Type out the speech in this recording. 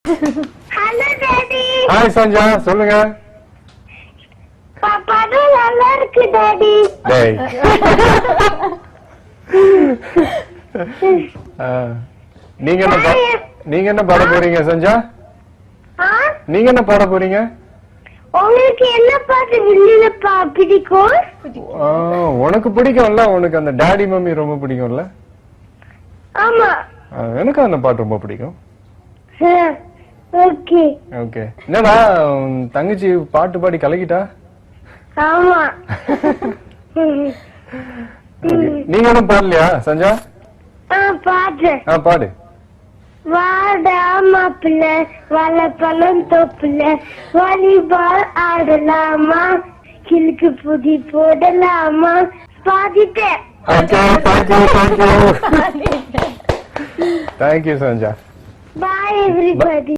Hello daddy. Hi Sanjha, சொல்லுங்க. படம் நல்லா இருக்கு டாடி. டேய். நீங்க என்ன பாட போறீங்க சஞ்சா? நீங்க என்ன பாட போறீங்க? உங்களுக்கு என்ன பாட்டு வில்லிலப்பா பிடிக்கும்? உனக்கு பிடிக்கும்ல, உனக்கு அந்த டாடி மம்மி ரொம்ப பிடிக்கும்ல? ஆமா. எனக்கு அந்த பாட்டு ரொம்ப பிடிக்கும். Okay okay. என்னடா தங்கச்சி பாட்டு பாடி கலக்கிட்டா? ஆமா. நீங்க என்ன பாடலையா சஞ்சா? பாடு. பாடு. வாடா மாப்பிள்ள வாழைப்பழம் தோப்புல வாலிபால் ஆடலாமா, கிழக்கு புதி போடலாமா? பாடிட்டேன். தேங்க்யூ சஞ்சா. Bye everybody.